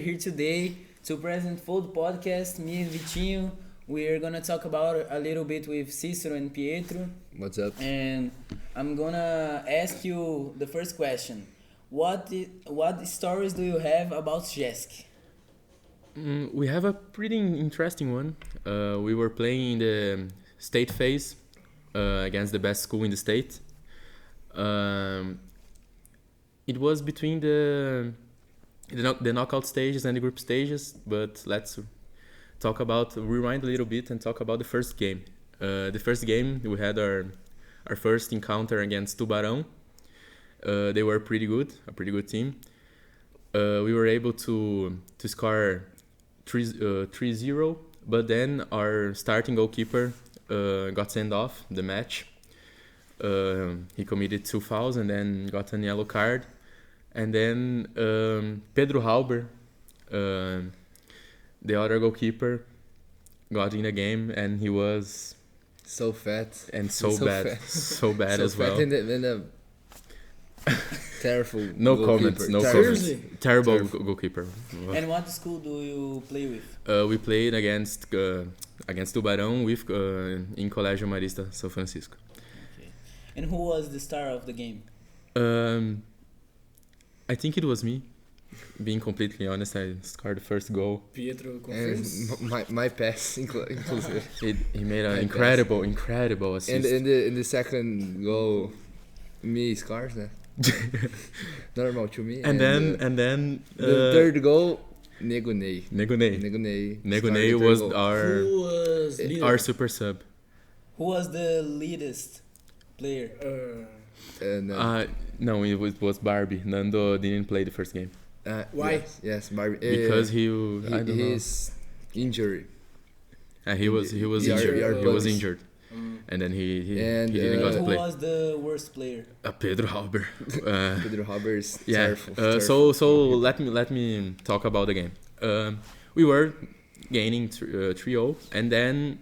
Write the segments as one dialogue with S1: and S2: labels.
S1: here today to present Fold Podcast. Me and Vitinho, we're gonna talk about a little bit with Cicero and Pietro.
S2: What's up?
S1: And I'm gonna ask you the first question. What stories do you have about Jesk?
S3: We have a pretty interesting one. We were playing in the state phase against the best school in the state. It was between the knockout stages and the group stages, but let's rewind a little bit and talk about the first game. The first game, we had our first encounter against Tubarão. They were a pretty good team. We were able to score 3-0, but then our starting goalkeeper got sent off the match. He committed 2 fouls and then got a yellow card. And then Pedro Halber, the other goalkeeper, got in the game, and he was
S2: So fat.
S3: and so bad, so bad as well.
S2: And a terrible.
S3: No
S2: goalkeeper.
S3: comments, no
S1: Seriously?
S3: comments. Terrible goalkeeper.
S1: And what school do you play with?
S3: We played against Tubarão with in Colégio Marista São Francisco.
S1: Okay. And who was the star of the game?
S3: I think it was me. Being completely honest, I scored the first goal.
S4: Pietro
S2: And
S4: confirms.
S2: my pass, inclusive.
S3: He made an
S2: My
S3: incredible assist.
S2: And in the second goal, me scores, né? Normal to me.
S3: and then
S2: the third goal, Negunei.
S3: Negunei was
S4: Who was leader?
S3: our super sub.
S1: Who was the leadest player?
S2: And,
S3: No, it was Barbie. Nando didn't play the first game
S4: Why?
S2: Yes, Barbie.
S3: because I don't know.
S2: He's injured.
S3: He was
S2: injured.
S3: injured, and then he didn't got to
S1: Who
S3: play.
S1: was the worst player?
S3: Pedro Halber.
S2: Pedro Haber is
S3: Yeah.
S2: terrible.
S3: So let me talk about the game. We were gaining 3-0, and then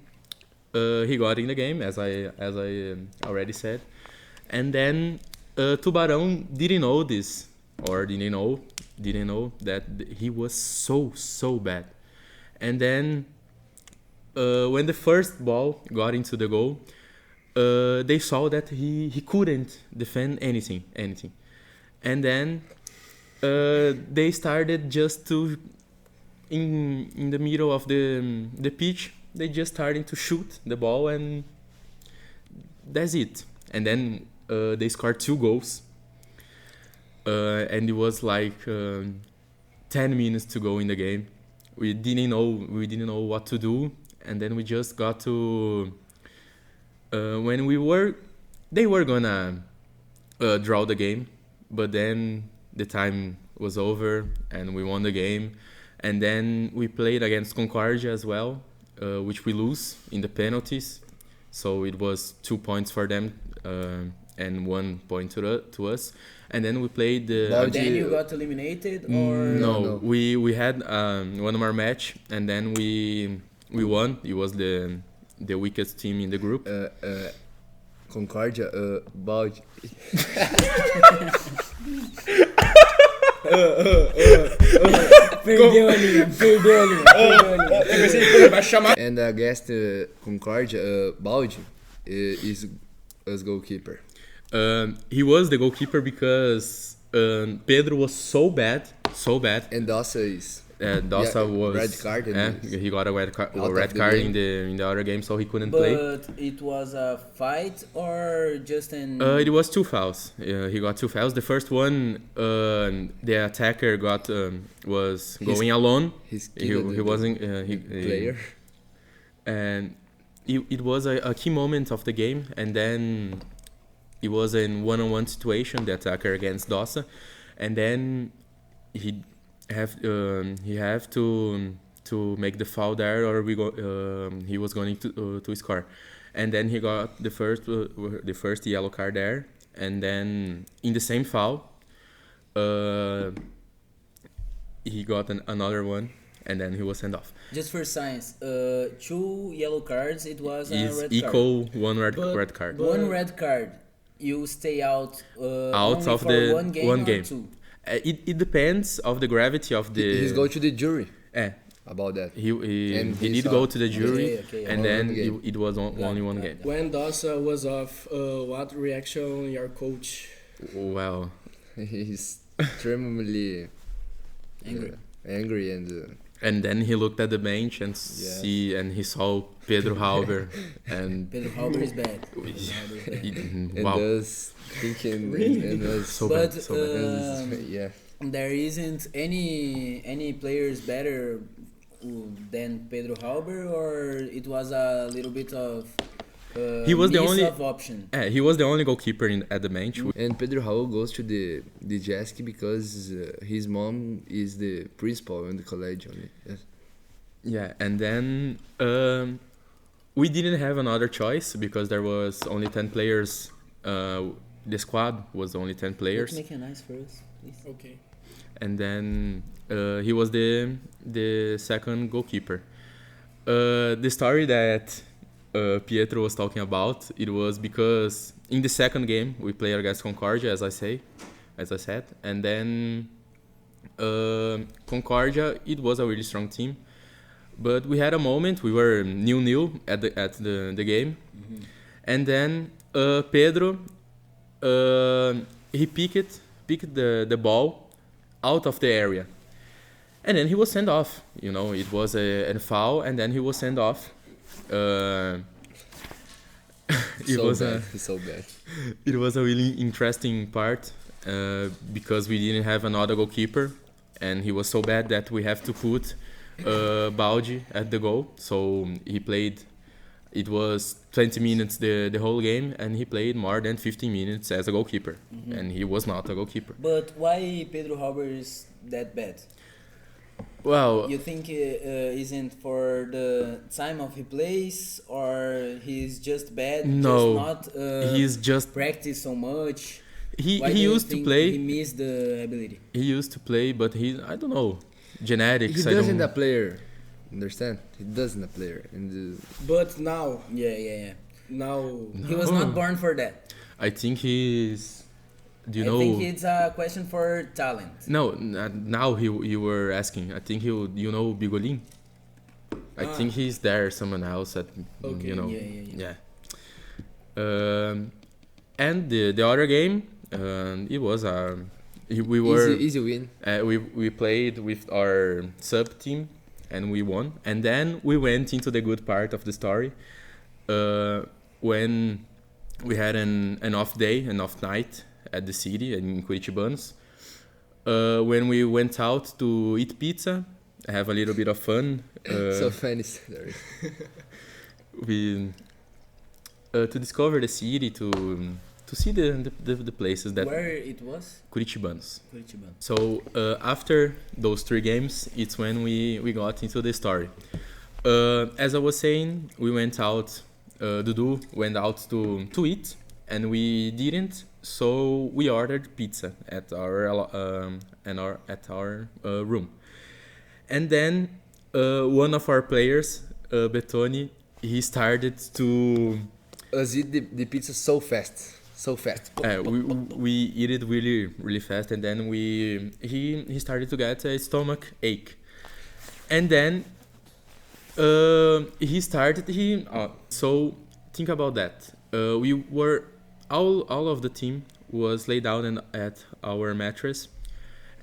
S3: he got in the game, as I already said, and then Tubarão didn't know this, or didn't know that he was so bad, and then when the first ball got into the goal, they saw that he couldn't defend anything. And then they started just to in the middle of the pitch, they just started to shoot the ball, and that's it. And then they scored 2 goals, and it was like 10 minutes to go in the game. We didn't know what to do, and then we just got to when they were gonna draw the game, but then the time was over and we won the game. And then we played against Concordia as well, which we lose in the penalties. So it was 2 points for them and 1 point to us. And then we played the...
S1: Then you got eliminated, or
S3: No, we had one more match, and then we won. It was the weakest team in the group.
S2: Concordia, balde.
S1: Perdeu a linha.
S4: Eu pensei que ele vai chamar.
S2: And against Concordia, balde is as goalkeeper.
S3: He was the goalkeeper because Pedro was so bad.
S2: And Dossa is
S3: Dossa was
S2: red card.
S3: he got a red card
S2: of the
S3: in the other game, so he couldn't play.
S1: But it was a fight or just an...
S3: It was 2 fouls. He got 2 fouls. The first one, the attacker was going alone. He wasn't
S2: player.
S3: And it was a key moment of the game. And then it was a one-on-one situation, the attacker against Dossa, and then he have to make the foul there, or he was going to score. And then he got the first yellow card there, and then in the same foul he got another one, and then he was sent off.
S1: Just for science, 2 yellow cards, it was a red
S3: equal
S1: card.
S3: one red card.
S1: One red card, you stay out
S3: Out
S1: only
S3: of
S1: for
S3: the
S1: one game
S3: one
S1: or
S3: game.
S1: 2?
S3: It depends of the gravity of the.
S2: He's going to the jury
S3: Eh,
S2: about that.
S3: he
S2: he
S3: did
S2: saw-
S3: go to the jury,
S1: Okay,
S3: and
S2: Only
S3: then
S2: one game.
S3: it was only one game.
S4: When Dossa was off, what reaction your coach?
S3: Well,
S2: He's extremely
S1: Angry.
S2: angry and
S3: and then he looked at the bench and he saw Pedro Halber and
S1: Pedro Halber is bad.
S2: and
S3: wow,
S2: us thinking and us
S3: so
S1: But
S3: bad, so bad.
S2: yeah.
S1: there isn't any players better than Pedro Halber, or it was a little bit of
S3: He was the
S1: miss
S3: only-
S1: of option.
S3: He was the only goalkeeper at the bench.
S2: And Pedro Raul goes to the JESC because his mom is the principal in the college only. Yes.
S3: Yeah, and then we didn't have another choice because there was only 10 players. The squad was only 10 players,
S1: Make it nice for us, please.
S4: Okay.
S3: and then he was the second goalkeeper. The story that Pietro was talking about, it was because in the second game we played against Concordia, as I said, and then Concordia, it was a really strong team, but we had a moment we were 0-0 at the game, and then Pedro he picked the ball out of the area, and then he was sent off. You know, it was a foul, and then he was sent off. It
S2: So
S3: was
S2: bad. So bad.
S3: it was a really interesting part because we didn't have another goalkeeper, and he was so bad that we have to put Baldi at the goal. So he played. It was 20 minutes the whole game, and he played more than 15 minutes as a goalkeeper, and he was not a goalkeeper.
S1: But why Pedro Halber is that bad?
S3: Well,
S1: You think isn't for the time of he plays, or he's just bad?
S3: No,
S1: just not
S3: he's just
S1: practice so much.
S3: he
S1: Why do you
S3: used to
S1: think
S3: play.
S1: He missed the ability.
S3: He used to play, but I don't know, genetics.
S2: He
S3: I
S2: doesn't
S3: don't,
S2: a player. Understand? He doesn't a player. And
S4: But now,
S1: Yeah.
S4: now,
S1: He was not born for that.
S3: I think he's. Do you
S1: I
S3: know?
S1: think it's a question for talent.
S3: No, now you were asking. I think you know Bigolin. I think he's there. Someone else at
S4: Okay,
S3: you know.
S1: yeah.
S3: And the other game, it was we were
S2: easy win.
S3: we played with our sub team and we won. And then we went into the good part of the story when we had an off day, an off night at the city in Curitibanos. When we went out to eat pizza, have a little bit of fun.
S2: So funny story.
S3: We to discover the city, to see the places that
S1: Where it was?
S3: Curitibanos.
S1: Curitiba.
S3: So after those 3 games, it's when we got into the story. As I was saying, we went out. Dudu went out to eat, and we didn't. So we ordered pizza at our room, and then one of our players, Betoni, he started to.
S2: Us eat the pizza so fast. So fast.
S3: We eat it really fast, and then he started to get a stomach ache, and then so think about that. We were all of the team was laid down at our mattress,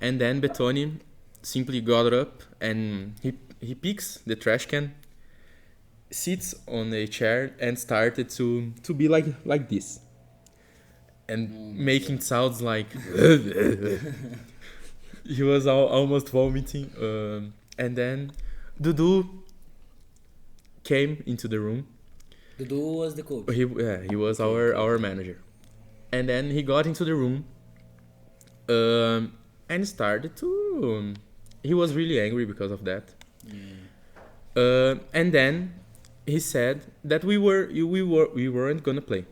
S3: and then Betoni simply got up and he picks the trash can, sits on a chair and started to be like this, and making sounds like he was almost vomiting, and then Dudu came into the room.
S1: Dudu was the coach.
S3: He was our manager, and then he got into the room and started to he was really angry because of that. And then he said that we weren't gonna play.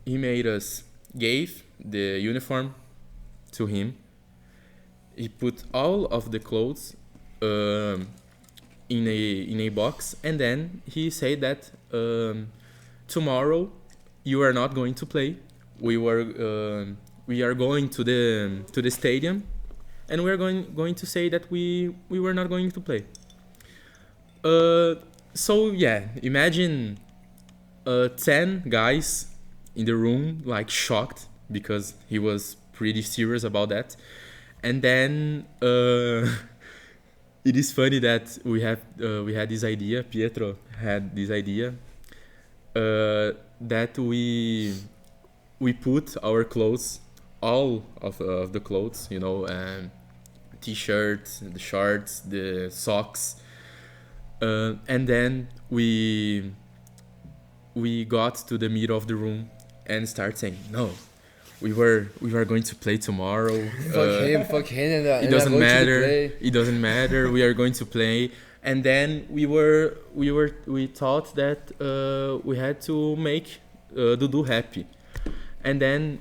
S3: He made us gave the uniform to him. He put all of the clothes in a box, and then he said that tomorrow you are not going to play. We are going to the stadium and we're going to say that we were not going to play. So yeah, imagine 10 guys in the room, like shocked, because he was pretty serious about that. And then it is funny that we had this idea. Pietro had this idea that we put our clothes, all of the clothes, t-shirts, the shorts, the socks, and then we got to the middle of the room and start saying, no, we were going to play tomorrow.
S2: Fuck him,
S3: It doesn't matter. It doesn't matter. We are going to play. And then we thought that we had to make Dudu happy. And then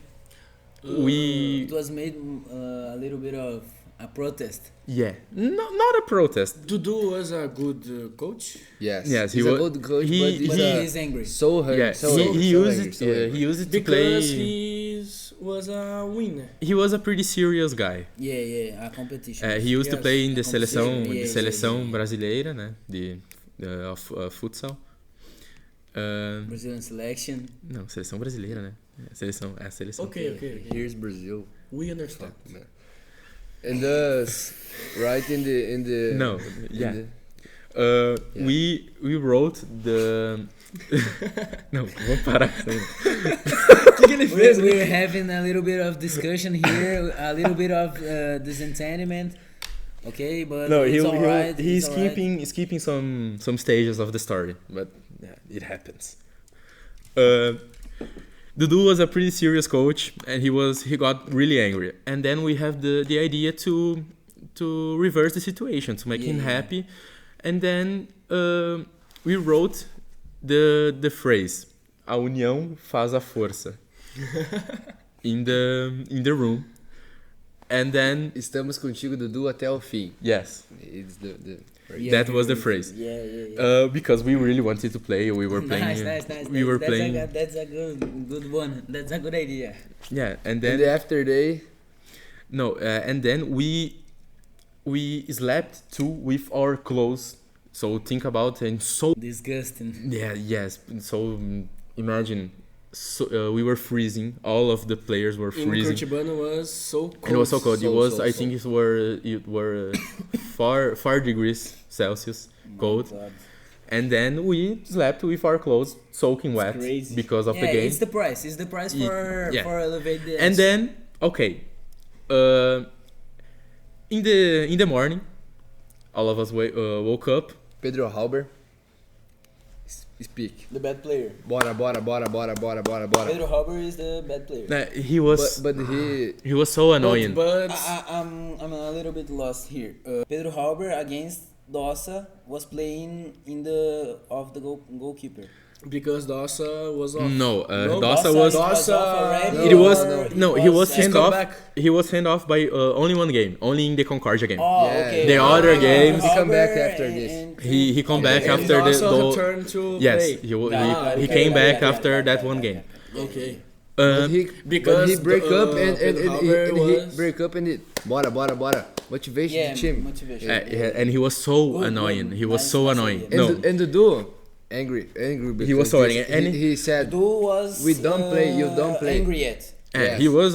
S1: It was made a little bit of a protest.
S3: not a protest.
S4: Dudu was a good coach.
S2: Yes,
S3: Yes,
S2: he's
S3: he
S2: a
S3: wa-
S2: good coach,
S3: he-
S2: but
S1: But
S3: he-
S1: he's angry.
S2: so hurt.
S3: Yeah,
S2: so
S3: he
S2: angry,
S3: used
S2: so
S3: it.
S2: angry, so angry.
S3: He used it to
S4: Because
S3: play.
S4: he was a winner.
S3: He was a pretty serious guy.
S1: Yeah, a competition.
S3: He used to
S4: Yes,
S3: play in the
S1: competition.
S3: seleção,
S1: Yeah,
S3: seleção
S1: yeah.
S3: brasileira, né? Of futsal.
S1: Brazilian selection.
S3: Não, seleção brasileira, né? Seleção.
S4: Okay.
S2: Here's Brazil.
S4: We understand.
S2: Man. And right in the
S3: No,
S2: in
S3: yeah.
S2: the- Yeah.
S3: We wrote the. Não, vamos parar com isso aí.
S1: We're having a little bit of discussion here, a little bit of disentanglement. Okay, but
S3: No,
S1: it's alright.
S3: he's
S1: it's alright.
S3: skipping some stages of the story, but yeah, it happens. Dudu was a pretty serious coach, and he got really angry. And then we have the idea to reverse the situation, to make him
S1: Yeah.
S3: happy. And then we wrote the phrase "A união faz a força" in the room. And then
S2: Estamos contigo, Dudu, até o fim.
S3: yes,
S2: It's the
S1: Yeah,
S3: that was the phrase.
S1: Yeah.
S3: Because we really wanted to play. We were playing.
S1: Nice.
S3: We were
S1: that's
S3: playing.
S1: That's a good one. That's a good idea.
S3: Yeah, and
S2: and
S3: then
S2: the after day.
S3: no, and then we slept too with our clothes. So think about and so
S1: Disgusting.
S3: yes. So imagine, we were freezing. All of the players were
S4: In
S3: freezing.
S4: Curitibano was so cold.
S3: And it was so cold.
S2: So-
S3: I think it were 4 degrees Celsius cold.
S1: God.
S3: And then we slept with our clothes soaking wet
S1: crazy.
S3: because of the
S1: Yeah,
S3: game.
S1: it's the price. It's the price
S3: Yeah.
S1: for elevate the.
S3: And then okay, in the morning, all of us woke up.
S2: Pedro Halber. Speak.
S1: the bad player.
S2: Bora.
S1: Pedro Halber is the bad player.
S3: He was
S2: But
S3: he was so annoying.
S4: But
S1: I'm a little bit lost here. Pedro Halber against Dossa was playing in the goalkeeper.
S4: because Dossa was off.
S3: No,
S4: No,
S3: Dossa was.
S1: off already.
S3: It was
S1: or
S3: no. He was
S4: He's
S3: hand
S4: come
S3: off.
S4: back.
S3: He was hand off by only one game, only in the Concordia game.
S1: Oh,
S2: Yeah.
S1: okay.
S3: The other games-
S2: He come back
S1: Halber
S2: after
S1: and-
S2: this.
S1: and-
S3: He come back
S4: And
S3: after
S4: Dossa
S3: the
S4: returned to
S3: yes.
S4: play.
S3: He came back after that one game.
S4: Okay.
S2: but he
S4: Because
S2: he break
S4: the,
S2: up and
S4: Pedro Halber
S2: he
S4: was-
S2: break up and it. Bora. Motivation
S1: Yeah,
S2: the team.
S1: motivation.
S3: And he was so
S1: Good,
S3: annoying.
S1: good.
S3: He was
S1: Nice,
S3: so
S1: nice
S3: annoying.
S1: idea.
S3: No,
S2: And Dudu, angry because
S3: He was so angry, and
S2: he said
S1: Dudu was.
S2: We don't play, you don't play.
S1: Angry yet.
S2: Yes.
S3: he was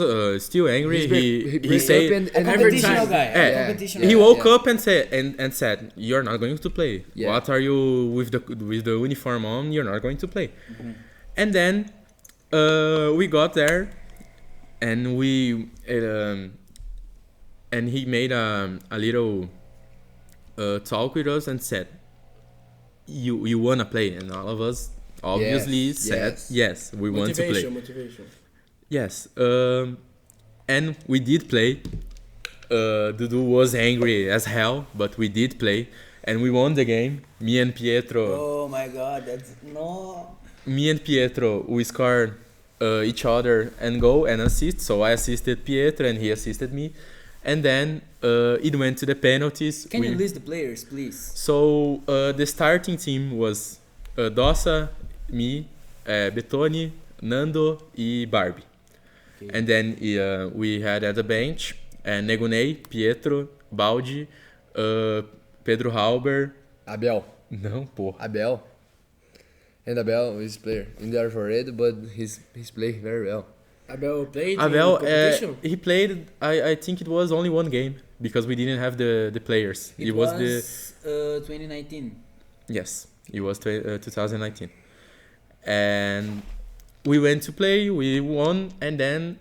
S3: still angry.
S2: he
S3: He
S2: break
S3: said
S2: up and
S1: A
S2: every
S1: competitional
S2: time.
S1: guy.
S3: Yeah.
S1: A competitional
S3: he
S1: guy.
S3: woke
S2: Yeah.
S3: up and said you're not going to play.
S2: Yeah.
S3: What are you with the uniform on? You're not going to play.
S1: Mm-hmm.
S3: And then we got there, and we and he made a little talk with us and said, "You wanna play?" And all of us obviously
S2: Yes,
S3: said,
S2: yes.
S3: "Yes, we want to play."
S4: Motivation.
S3: Yes, and we did play. Dudu was angry as hell, but we did play, and we won the game. Me and Pietro,
S1: Oh my God, that's no.
S3: we scored each other and goal and assist. So I assisted Pietro and he assisted me, and then it went to the penalties.
S1: Can you list the players, please?
S3: So the starting team was Dossa, me, Betoni, Nando, e Barbie.
S1: Okay.
S3: And then we had at the bench Negunei, Pietro, Baldi, Pedro Halber.
S2: Abel.
S3: Não, porra.
S2: Abel. And Abel is player in the Alvarado, but he's playing very well.
S4: Abel played
S3: Abel,
S4: in competition?
S3: he played, I think it was only one game because we didn't have the players.
S1: It was 2019.
S3: Yes, it was 2019. And we went to play, we won, and then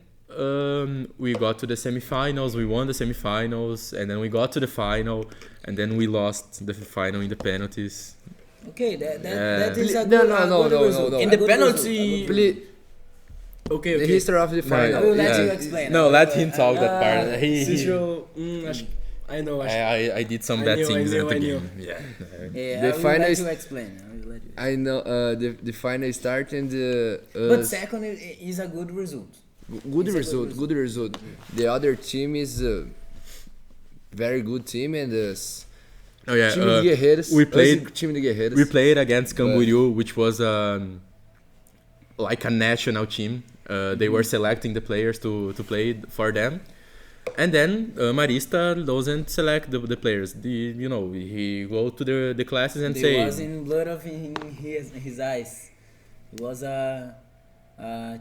S3: we got to the semifinals, we won the semifinals, and then we got to the final, and then we lost the final in the penalties.
S1: Okay, that is a
S2: No,
S1: good,
S2: no,
S1: a
S2: no,
S1: good
S2: no,
S1: result.
S2: no, no.
S4: In
S1: A
S4: the
S1: good
S4: penalty-
S1: result, a good result.
S4: Okay,
S2: The history of the
S1: I
S2: final.
S1: will let
S3: Yeah.
S1: you explain.
S3: No, let him talk that part.
S4: Cicero, I know.
S3: I did some
S4: I
S3: bad
S4: knew, I
S3: things
S4: knew,
S3: at the
S4: I knew.
S3: game. Yeah.
S1: Yeah,
S2: The
S1: I will
S2: final
S1: let
S2: is-
S1: you explain. I will let you.
S2: I know the final start and
S1: But second is a good result.
S2: good
S1: it's a
S2: result,
S1: good
S2: good result. The other team is very good team and
S3: Oh yeah.
S2: time de Guerreiros.
S3: we played-
S2: Time de Guerreiros.
S3: We played against Camboriú, which was like a national team. They were selecting the players to play for them. And then Marista doesn't select the players. He go to the classes and
S1: There
S3: say,
S1: was in blood of in his eyes. He was a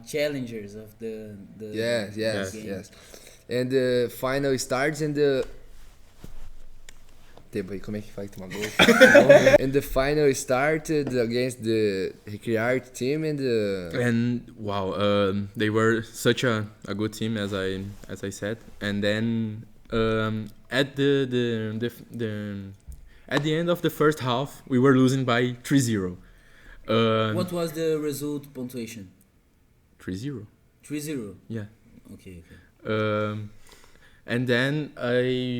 S1: challengers of the
S2: Yes, yes,
S1: game.
S2: yes. And the final starts and the Tempo aí, como é que faz tomar gol? And the final started against the Recreart team
S3: and wow, they were such a good team as I said. And then at the end of the first half, we were losing by 3-0.
S1: What was the result punctuation?
S3: 3-0.
S1: 3-0.
S3: Yeah.
S1: Okay.
S3: And then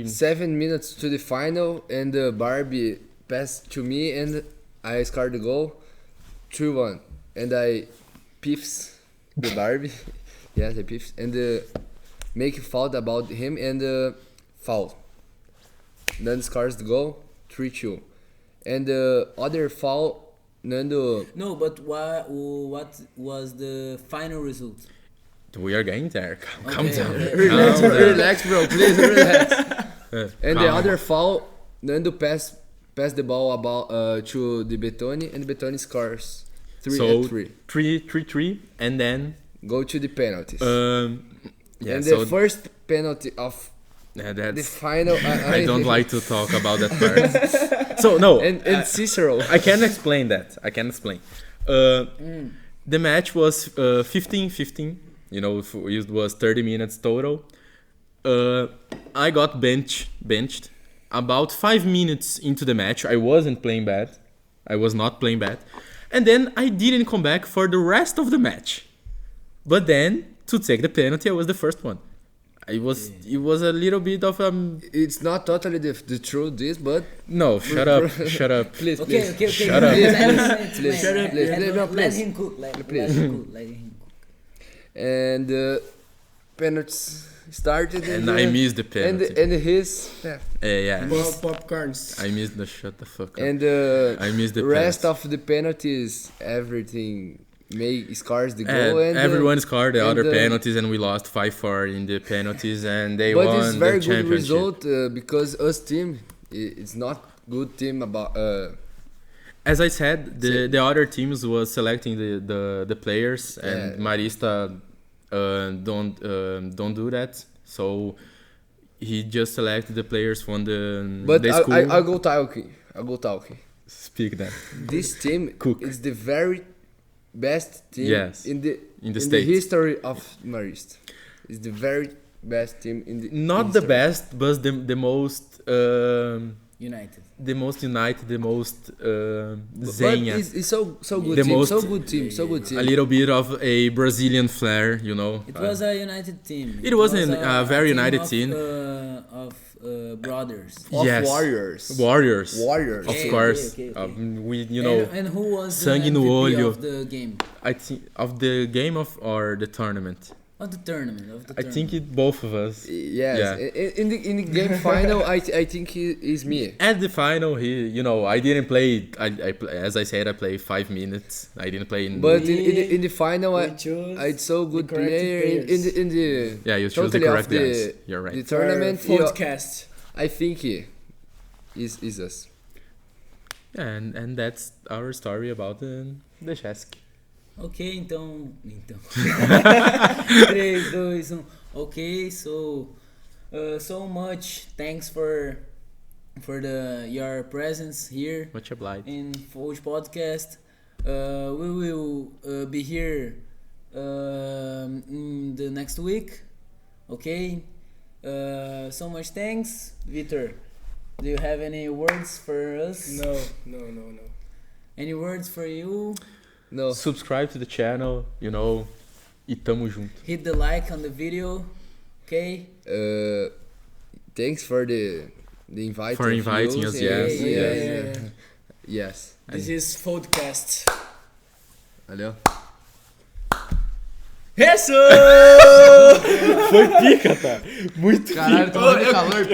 S2: 7 minutes to the final and Barbie passed to me and I scored the goal 3-1 and I piffs the Barbie. Yes, I piffs and make a foul about him and foul. Nando scores the goal 3-2 and the other foul Nando.
S1: No, but what was the final result?
S3: we are getting there. Calm
S1: Okay,
S3: down.
S1: okay.
S2: Relax,
S3: Calm down.
S2: relax, bro. Please relax. And the
S3: Calm.
S2: other foul, Nando pass the ball about to the Betoni, and Betoni scores 3-3.
S3: 3-3, and then
S2: Go to the penalties.
S3: yeah.
S2: and
S3: So
S2: the first penalty of
S3: yeah,
S2: the
S3: that's.
S2: final.
S3: I don't like to talk about that part. So no,
S2: And Cicero.
S3: I can explain that. I can explain. The match was 15-15. It was 30 minutes total. I got benched. About 5 minutes into the match, I wasn't playing bad. I was not playing bad. And then I didn't come back for the rest of the match. But then, to take the penalty, I was the first one. It was a little bit of
S2: It's not totally the truth, this, but
S3: No, shut up. Shut up.
S2: please,
S1: Okay.
S3: Shut up.
S2: Please, shut up, please.
S1: Let
S2: Please.
S1: him cook. Let him cook.
S2: And penalties started.
S3: And I missed the penalty.
S2: And his
S3: Yeah.
S4: Popcorns.
S3: I missed the shut the fuck up.
S2: and
S3: I missed the
S2: rest
S3: penalty.
S2: of the penalties, everything scores the goal.
S3: And
S2: And
S3: everyone scored the
S2: and,
S3: other penalties, and we lost 5-4 in the penalties, and they
S2: but
S3: won
S2: it's very
S3: the
S2: good
S3: championship.
S2: result because us team, it's not good team about.
S3: As I said, the other teams was selecting the players, and
S2: Yeah.
S3: Marista don't do that. So he just selected the players from
S2: But
S3: the school.
S2: I go talking.
S3: Speak that.
S2: This team
S3: Cook.
S2: is the very best team
S3: Yes,
S2: in the
S3: in the States.
S2: history of Marist. It's the very best team in the
S3: Not the
S2: history.
S3: best, but the most
S1: United.
S3: the most united, the most
S2: But
S3: zenha.
S2: it's so good
S3: The
S2: team,
S3: most-
S2: so good team, so good team.
S3: A little bit of a Brazilian flair,
S1: It was a united team.
S3: It was a very united team.
S1: Of brothers.
S2: Of
S3: Yes.
S2: Warriors.
S3: Warriors.
S2: Warriors.
S3: Of
S1: Okay,
S3: course.
S1: okay.
S3: We
S1: And who was the
S3: sangue no
S1: MVP
S3: olho.
S1: of the game?
S3: I think of the game of or the tournament.
S1: Of the tournament.
S3: I think both of us.
S2: Yes.
S3: Yeah.
S2: In the game final, I think it is me.
S3: At the final, I didn't play. As I said, I played 5 minutes. I didn't play in.
S2: But in the final,
S4: We chose
S2: I so good
S4: the correct
S2: player
S4: players.
S2: in the
S3: Yeah, you chose the
S2: totally
S3: correct
S2: of the,
S3: guys. You're right.
S2: the tournament.
S4: For podcast.
S2: I think he is us.
S3: And that's our story about the chess.
S1: Ok, então. 3, 2, 1. Ok, so much thanks for your presence here
S3: Much obliged.
S1: in FoldPodcast. We will be here in the next week. Okay. So much thanks, Vitor. Do you have any words for us?
S4: No.
S1: Any words for you?
S2: No.
S3: Subscribe to the channel, e tamo junto.
S1: Hit the like on the video. Okay.
S2: Thanks for the invite.
S3: For inviting us, yes.
S2: Yes.
S4: This is FoldCast.
S2: Valeu.
S4: Isso!
S3: Foi pica, tá? Muito
S2: Caralho, tô com calor.